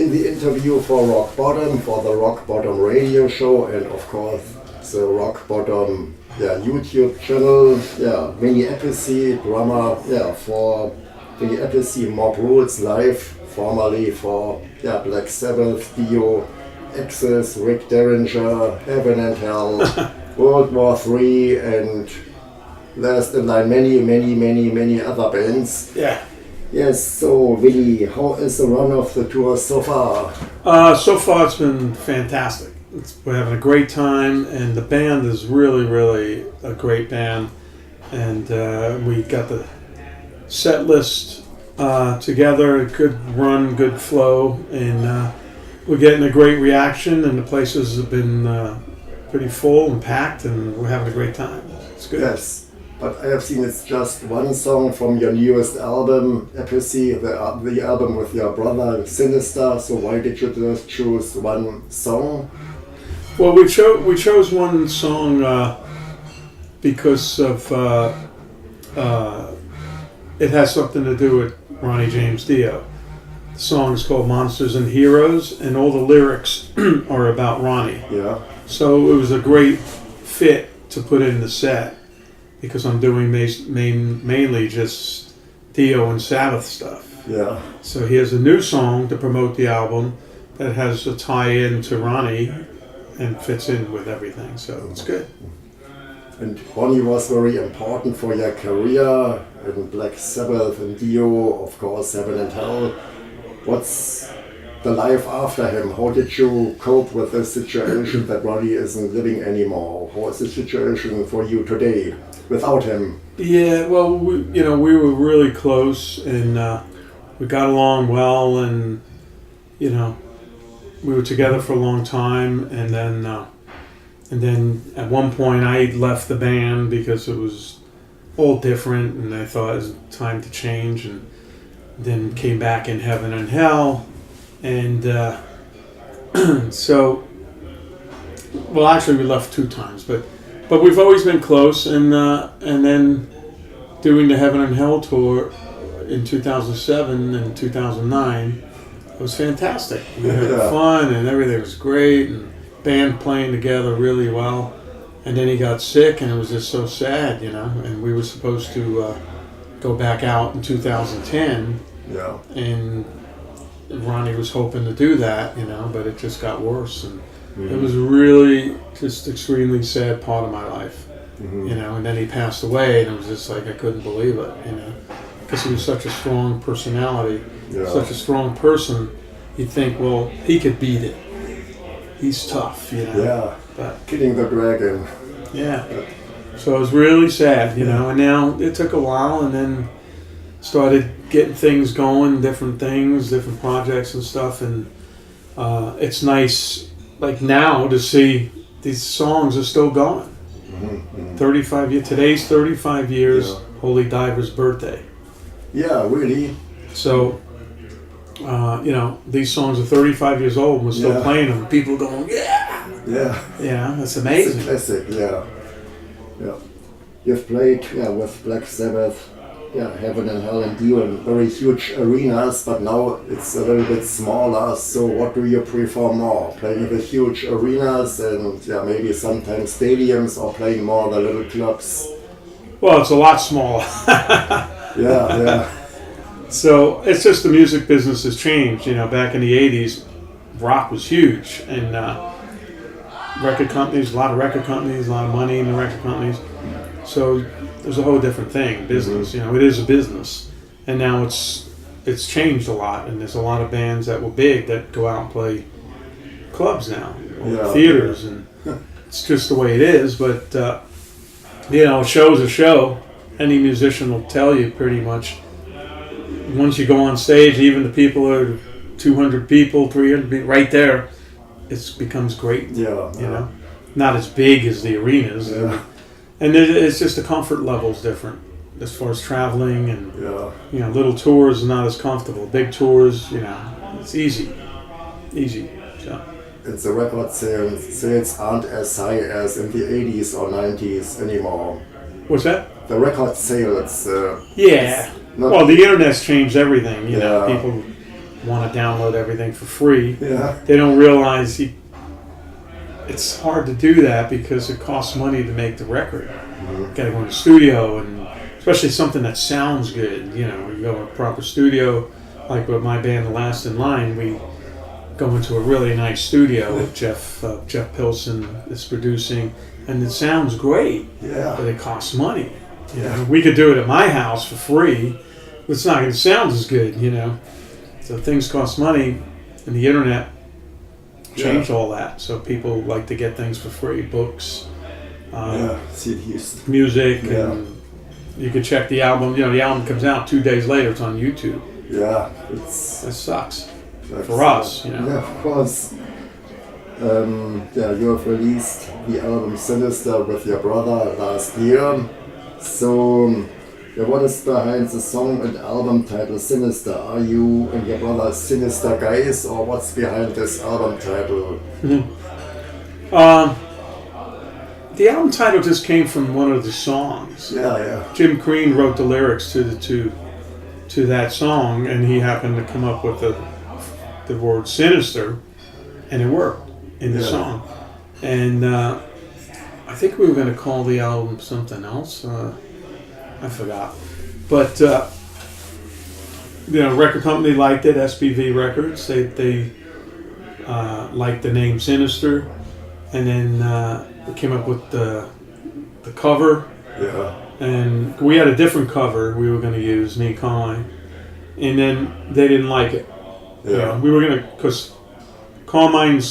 in the interview for Rock Bottom, for the Rock Bottom radio show, and of course the Rock Bottom YouTube channel. Vinny Appice, drummer for Vinny Appice, Mob Rules Live, formerly for Black Sabbath, Dio, Axis, Rick Derringer, Heaven and Hell, World War III, and last in line many other bands. Yeah. Yes, so Vinny, how is the run of the tour so far? So far it's been fantastic. We're having a great time, and the band is really a great band. And we got the set list together, good run, good flow, and we're getting a great reaction, and the places have been pretty full and packed, and we're having a great time. It's good. Yes. But I have seen it's just one song from your newest album, Appice, the album with your brother, Sinister. So why did you just choose one song? Well, we chose one song because of it has something to do with Ronnie James Dio. The song is called Monsters and Heroes, and all the lyrics are about Ronnie. Yeah. So it was a great fit to put in the set, because I'm doing mainly just Dio and Sabbath stuff. Yeah. So here's a new song to promote the album that has a tie-in to Ronnie and fits in with everything, so it's good. And Ronnie was very important for your career in Black Sabbath and Dio, of course, Heaven and Hell. What's the life after him? How did you cope with the situation that Ronnie isn't living anymore? How is the situation for you today without him? Yeah, well, we were really close, and we got along well, and we were together for a long time, and then at one point I left the band because it was all different, and I thought it was time to change, and then came back in Heaven and Hell, and so, well, actually we left 2 times, but we've always been close, and then doing the Heaven and Hell tour in 2007 and 2009, it was fantastic. We had fun, and everything was great, and band playing together really well. And then he got sick, and it was just so sad, and we were supposed to go back out in 2010, and Ronnie was hoping to do that, but it just got worse, and it was really just extremely sad part of my life, and then he passed away, and it was just like I couldn't believe it, because he was such a strong personality, such a strong person. You'd think, well, he could beat it. He's tough, but killing the dragon. Yeah. So it was really sad, and now it took a while, and then started getting things going, different things, different projects and stuff, and it's nice, like now, to see these songs are still going. 35 years. Today's 35 years, Holy Diver's birthday. Yeah, really. So, these songs are 35 years old, and we're still playing them. People going, that's amazing. It's a classic, yeah. You've played with Black Sabbath, Heaven and Hell and Dio in very huge arenas, but now it's a little bit smaller. So what do you prefer more? Playing the huge arenas and maybe sometimes stadiums, or playing more the little clubs? Well, it's a lot smaller. So it's just the music business has changed. Back in the 80s, rock was huge, and record companies, a lot of record companies, a lot of money in the record companies. So there's a whole different thing, business. It is a business, and now it's changed a lot, and there's a lot of bands that were big that go out and play clubs now, or theaters, and it's just the way it is. But a show's a show. Any musician will tell you pretty much. Once you go on stage, even the people are 200 people, 300 people, right there, it becomes great. Not as big as the arenas, and it's just the comfort level's different as far as traveling, and little tours are not as comfortable. Big tours, it's easy. So. It's the record sales aren't as high as in the 80s or 90s anymore. What's that? The record sales. Well, the internet's changed everything. People want to download everything for free. Yeah. They don't realize it's hard to do that because it costs money to make the record. Mm-hmm. Got to go in the studio, and especially something that sounds good. You know, you go to a proper studio, like with my band, The Last in Line. We go into a really nice studio with Jeff Pilson is producing, and it sounds great. Yeah. But it costs money. You know, we could do it at my house for free, but it's not going to sound as good. You know, so things cost money, and the internet changed all that. So people like to get things for free, books, CDs, music, and you can check the album. You know, the album comes out 2 days later. It's on YouTube. Yeah, that sucks for us. You know. Yeah, of course. You have released the album Sinister with your brother last year. So, what is behind the song and album title Sinister? Are you and your brother sinister guys, or what's behind this album title? The album title just came from one of the songs. Yeah. Jim Crean wrote the lyrics to that song, and he happened to come up with the word sinister, and it worked in the song. And I think we were going to call the album something else. I forgot. But record company liked it. SPV Records. They liked the name Sinister, and then we came up with the cover. Yeah. And we had a different cover we were going to use, me and Carmine, and then they didn't like it. Yeah. You know, we were going to, because Carmine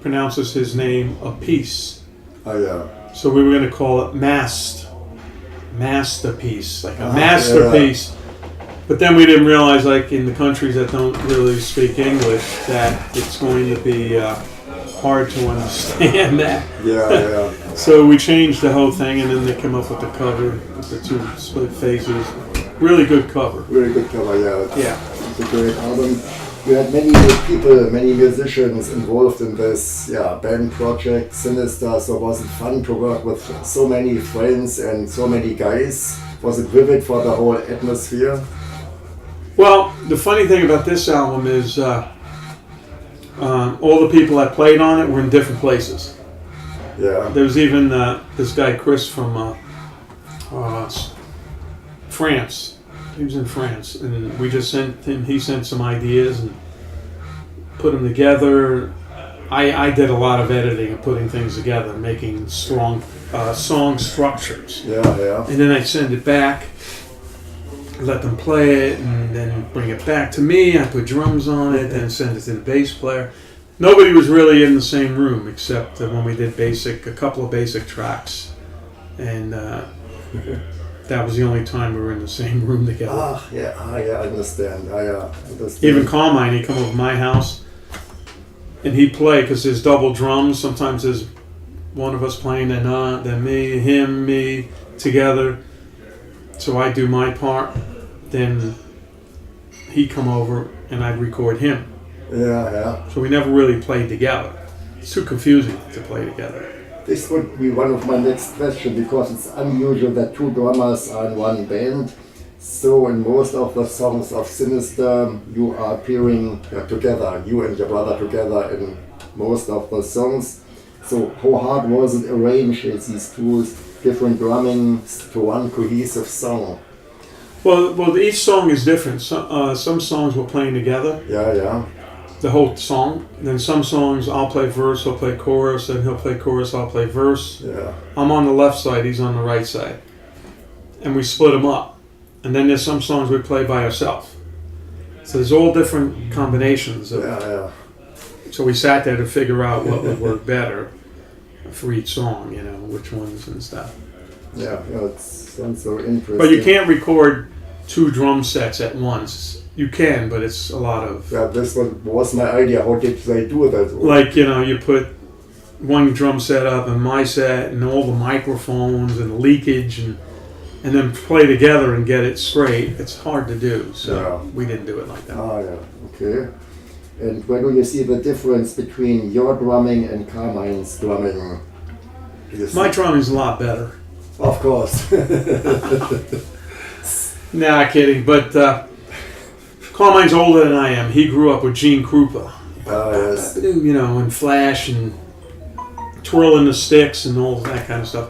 pronounces his name Appice. Oh yeah. So we were going to call it Masterpiece, like a masterpiece. Yeah. But then we didn't realize, like in the countries that don't really speak English, that it's going to be hard to understand that. Yeah. So we changed the whole thing, and then they came up with the cover with the two split faces. Really good cover. Really good cover, yeah. It's a great album. You had many people, many musicians involved in this band project, Sinister, so was it fun to work with so many friends and so many guys? Was it vivid for the whole atmosphere? Well, the funny thing about this album is all the people that played on it were in different places. Yeah. There was even this guy, Chris, from France. He was in France, and we just sent him. He sent some ideas and put them together. I did a lot of editing and putting things together, making strong song structures. Yeah. And then I send it back, let them play it, and then bring it back to me. I put drums on it, then send it to the bass player. Nobody was really in the same room except when we did a couple of basic tracks, and that was the only time we were in the same room together. I understand. Even Carmine, he'd come over to my house, and he'd play, because there's double drums. Sometimes there's one of us playing, then me, him, me, together. So I'd do my part, then he'd come over, and I'd record him. Yeah. So we never really played together. It's too confusing to play together. This would be one of my next questions, because it's unusual that two drummers are in one band. So in most of the songs of Sinister, you are appearing together, you and your brother together in most of the songs. So how hard was it arranged these two different drummings to one cohesive song? Well, each song is different. Some songs we're playing together. Yeah. The whole song. And then some songs I'll play verse, he'll play chorus, then he'll play chorus, I'll play verse. Yeah. I'm on the left side, he's on the right side. And we split them up. And then there's some songs we play by ourselves. So there's all different combinations. So we sat there to figure out what would work better for each song, which ones and stuff. Yeah, it sounds so interesting. But you can't record two drum sets at once. You can, but it's a lot of... Yeah, this was my idea. How did they do that? Like, you put one drum set up and my set and all the microphones and the leakage and then play together and get it straight. It's hard to do, so we didn't do it like that. Okay. And where do you see the difference between your drumming and Carmine's drumming? My drumming's a lot better. Of course. Nah, kidding, but Carmine's older than I am. He grew up with Gene Krupa. Yes. You know, and Flash and twirling the sticks and all that kind of stuff.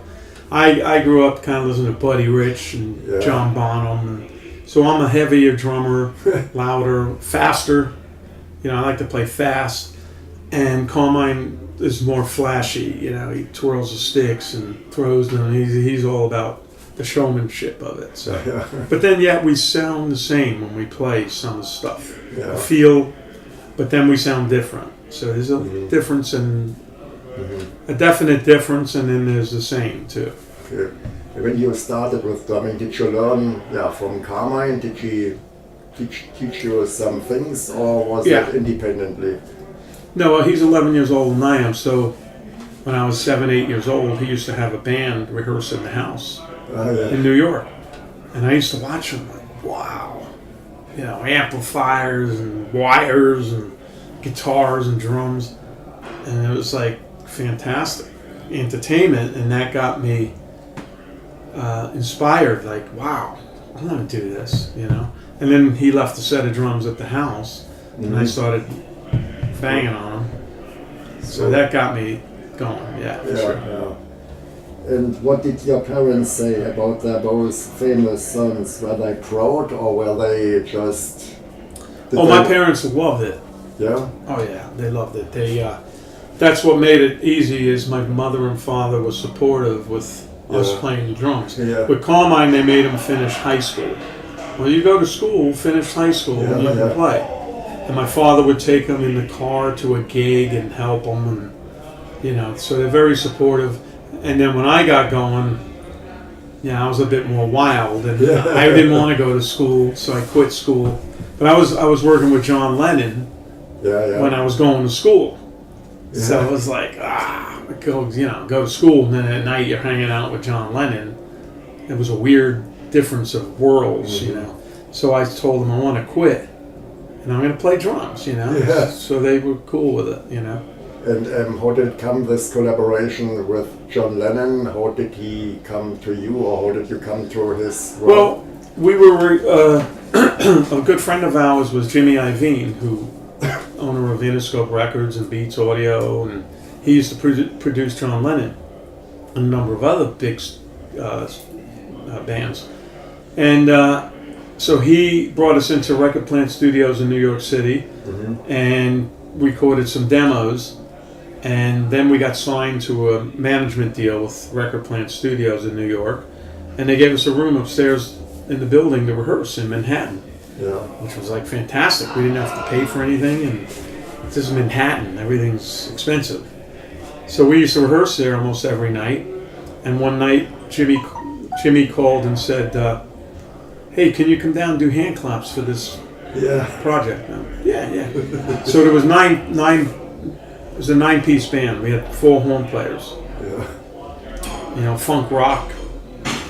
I grew up kind of listening to Buddy Rich and John Bonham. And so I'm a heavier drummer, louder, faster. You know, I like to play fast. And Carmine is more flashy. You know, he twirls the sticks and throws them. He's all about the showmanship of it. So, but then yet we sound the same when we play some of the stuff. Yeah. I feel, but then we sound different. So there's a difference in a definite difference, and then there's the same too. Okay. When you started with drumming, did you learn from Carmine? Did he teach you some things, or was it independently? No, well, he's 11 years older than I am. So when I was 7, 8 years old, he used to have a band rehearse in the house in New York, and I used to watch him. Like, wow, you know, amplifiers and wires and guitars and drums, and it was like fantastic entertainment, and that got me inspired. Like, wow, I want to do this, you know. And then he left a set of drums at the house, and I started banging on them. So that got me going. Yeah, for sure. Yeah. And what did your parents say about their both famous sons? Were they proud, or were they just? My parents loved it. Yeah. Oh yeah, they loved it. They that's what made it easy. Is my mother and father were supportive with us playing the drums. Yeah. With Carmine, they made him finish high school. Well, you go to school, finish high school, and you can play. And my father would take him in the car to a gig and help him, and you know, so they're very supportive. And then when I got going, I was a bit more wild, and I didn't want to go to school, so I quit school. But I was working with John Lennon when I was going to school. Yeah. So it was like, go to school, and then at night you're hanging out with John Lennon. It was a weird difference of worlds, you know. So I told them I want to quit, and I'm going to play drums, you know. Yeah. So they were cool with it, you know. And how did it come, this collaboration with John Lennon? How did he come to you, or how did you come to his work? Well, we were, a good friend of ours was Jimmy Iovine, who owner of Interscope Records and Beats Audio, and he used to produce John Lennon and a number of other big bands. And so he brought us into Record Plant Studios in New York City and recorded some demos. And then we got signed to a management deal with Record Plant Studios in New York. And they gave us a room upstairs in the building to rehearse in Manhattan. Yeah. Which was like fantastic. We didn't have to pay for anything, and this is Manhattan. Everything's expensive. So we used to rehearse there almost every night. And one night, Jimmy called and said, "Hey, can you come down and do hand claps for this project?" Yeah. So there was it was a 9-piece band. We had 4 horn players. Yeah. You know, funk rock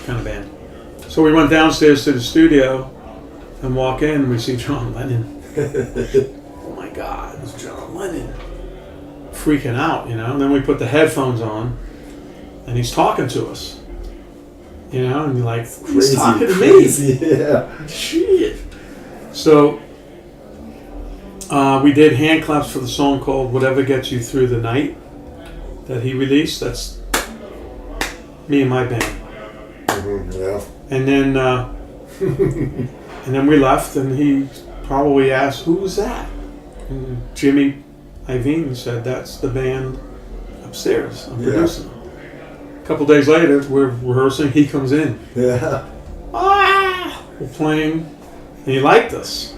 kind of band. So we went downstairs to the studio and walk in, and we see John Lennon. Oh my God, it's John Lennon. Freaking out, you know. And then we put the headphones on, and he's talking to us. You know, and you're like, he's talking to me. Yeah. Shit. So we did hand claps for the song called "Whatever Gets You Through the Night" that he released. That's me and my band. Yeah. And then and then we left, and he probably asked, "Who was that?" And Jimmy Iovine said, "That's the band upstairs. I'm producing." A couple days later, we're rehearsing. He comes in. Yeah. We're playing, and he liked us.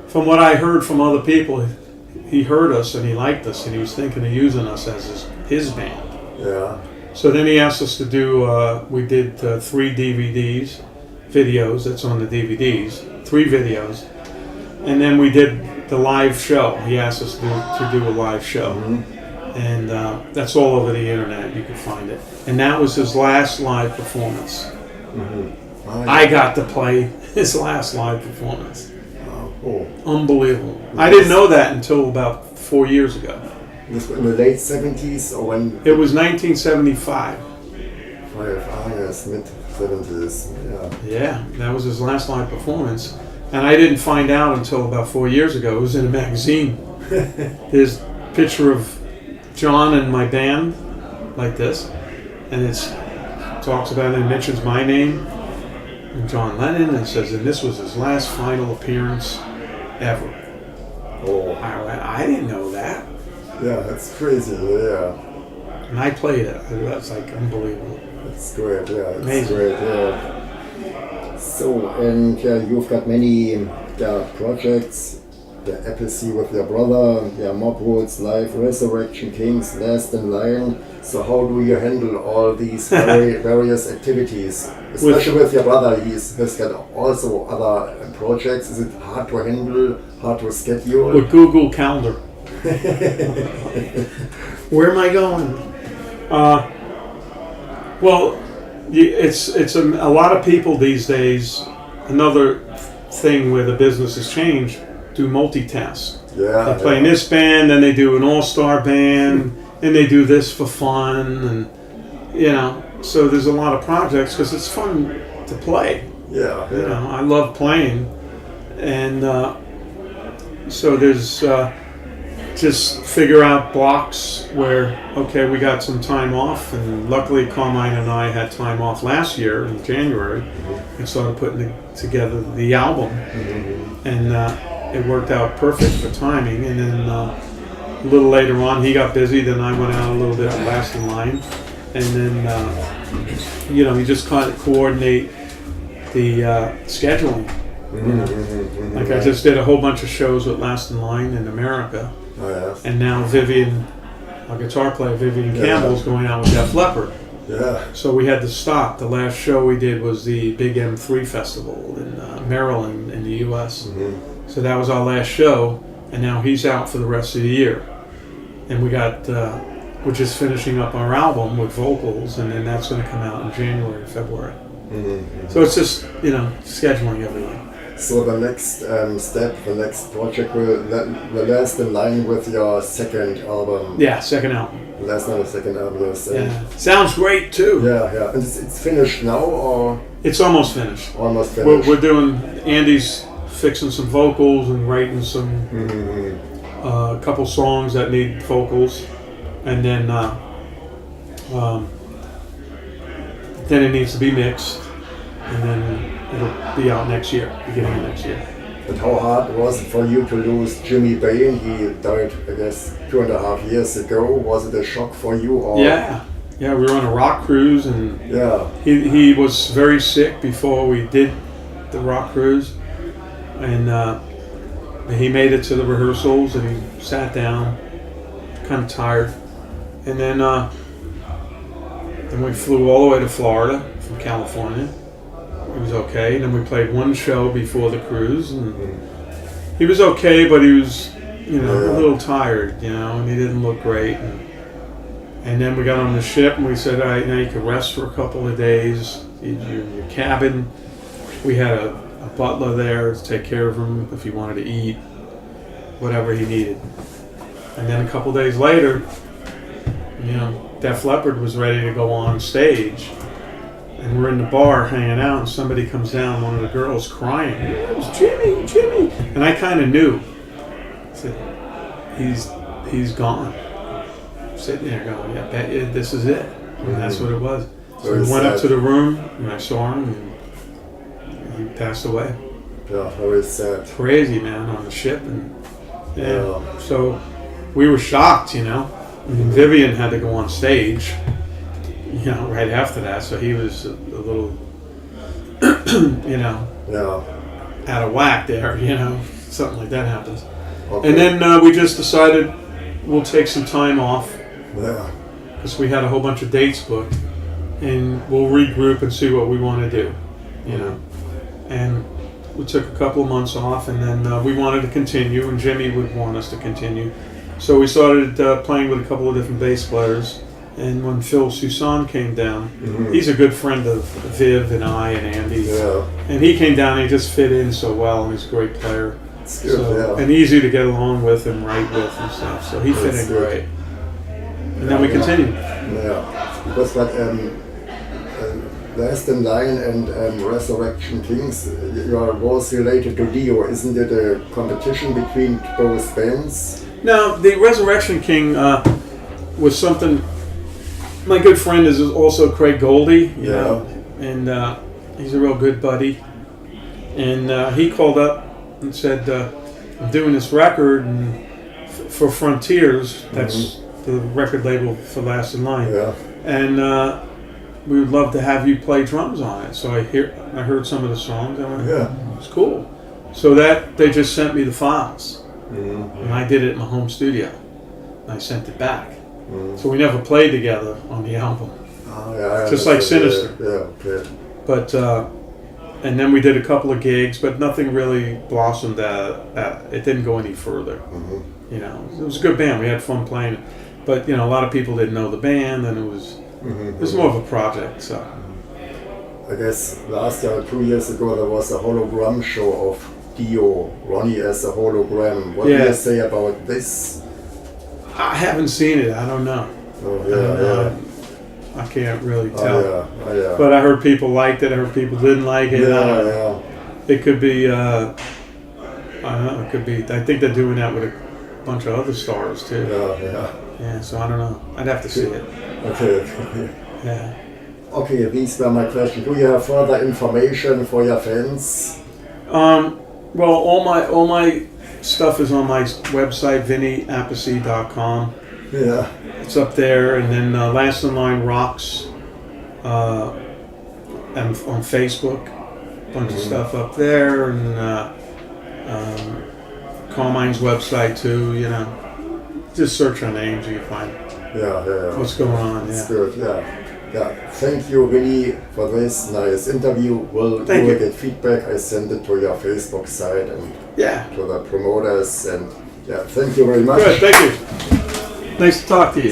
From what I heard from other people, he heard us and he liked us, and he was thinking of using us as his band. Yeah. So then he asked us to do. We did 3 videos. That's on the DVDs. 3 videos, and then we did the live show. He asked us to do a live show. And that's all over the internet. You can find it. And that was his last live performance. I got to play his last live performance. Oh. Unbelievable. I didn't know that until about 4 years ago. This was in the late 70s, or when? It was 1975. Yes, mid-70s. Yeah. Yeah, that was his last live performance. And I didn't find out until about 4 years ago. It was in a magazine. There's a picture of John and my band, like this, and it talks about it and mentions my name and John Lennon, and says, and this was his last final appearance ever. Oh. I didn't know that. Yeah, that's crazy. Yeah. And I played it. That's like unbelievable. That's great. Yeah, it's Amazing. great. Yeah. So, and you've got many projects. The Appice with your brother, Mob Rules, Live, Resurrection, Kings, Last in Line. So how do you handle all these various activities? Especially with your brother, he's got also other projects. Is it hard to handle, hard to schedule? With Google Calendar. Where am I going? Well, it's a lot of people these days. Another thing where the business has changed, do multitask. Yeah, they play in this band, then they do an all-star band, and they do this for fun, and so there's a lot of projects because it's fun to play. Yeah. I love playing, and so there's just figure out blocks where, okay, we got some time off, and luckily Carmine and I had time off last year in January and started putting together the album, and it worked out perfect for timing. And then a little later on he got busy, then I went out a little bit last in line, and then you just kind of coordinate the scheduling. Like I just did a whole bunch of shows with Last in Line in America. Oh, yes. And now Vivian, our guitar player Vivian Campbell's going out with Def Leppard. Yeah. So we had to stop. The last show we did was the Big M3 Festival in Maryland in the U.S. So that was our last show, and now he's out for the rest of the year. And we're just finishing up our album with vocals, and then that's going to come out in January, February. So it's just, scheduling everything. So the next step, the next project will Last in Line with your second album. Yeah, second album. Last Night, second album. Yes. Yeah. Sounds great too. Yeah. And it's finished now, or? It's almost finished. Almost finished. We're doing, Andy's fixing some vocals and writing some, a couple songs that need vocals. And then it needs to be mixed. And then it'll be out next year, beginning of next year. And how hard was it for you to lose Jimmy Bain? He died, I guess, 2.5 years ago. Was it a shock for you? Or? Yeah, we were on a rock cruise, and he was very sick before we did the rock cruise, and he made it to the rehearsals, and he sat down, kind of tired, and then we flew all the way to Florida from California. He was okay, and then we played one show before the cruise, and he was okay, but he was, a little tired, and he didn't look great. And then we got on the ship, and we said, all right, now you can rest for a couple of days. You're in your cabin. We had a butler there to take care of him if he wanted to eat, whatever he needed. And then a couple of days later, Def Leppard was ready to go on stage. And we're in the bar hanging out, and somebody comes down, one of the girls crying, it was Jimmy. And I kind of knew. I said, he's gone. I'm sitting there going, this is it. And that's what it was. So we went up to the room, and I saw him, and he passed away. Yeah, very sad. Crazy, man, on the ship. And so we were shocked, And Vivian had to go on stage. Right after that, so he was a little, out of whack there, something like that happens. Okay. And then we just decided we'll take some time off, because we had a whole bunch of dates booked, and we'll regroup and see what we want to do, And we took a couple of months off, and then we wanted to continue, and Jimmy would want us to continue. So we started playing with a couple of different bass players. And when Phil Susan came down, he's a good friend of Viv and I and Andy. Yeah. And he came down, he just fit in so well, and he's a great player. It's good, and easy to get along with and write with and stuff. So he fit in great. And then we continued. Yeah. Because Last in Line and Resurrection Kings, was related to Dio. Isn't it a competition between both bands? No, the Resurrection King was something. My good friend is also Craig Goldie, you know, and he's a real good buddy. And he called up and said, "I'm doing this record and for Frontiers. That's the record label for Last in Line, and we would love to have you play drums on it." So I heard some of the songs. I went, it's cool. So that they just sent me the files, and I did it in my home studio. And I sent it back. So we never played together on the album. Just like Sinister. But and then we did a couple of gigs, but nothing really blossomed. It didn't go any further. You know, it was a good band. We had fun playing it, but you know, a lot of people didn't know the band, and it was more of a project. So I guess last year, 2 years ago, there was a hologram show of Dio, Ronnie as a hologram. What do you say about this? I haven't seen it. I don't know. I can't really tell. But I heard people liked it. I heard people didn't like it. It could be. I don't know. It could be. I think they're doing that with a bunch of other stars too. Yeah. So I don't know. I'd have to see it. Okay. Yeah. Okay. These were my questions. Do you have further information for your fans? Well, all my stuff is on my website, vinnyappice.com. It's up there, and then Last in Line Rocks, and on Facebook, a bunch of stuff up there, and Carmine's website too. You know, just search our names, you can find what's going on. That's good. Thank you, Vinny, for this nice interview. We'll get feedback. I send it to your Facebook site and to the promoters. And thank you very much. Good, thank you. Nice to talk to you.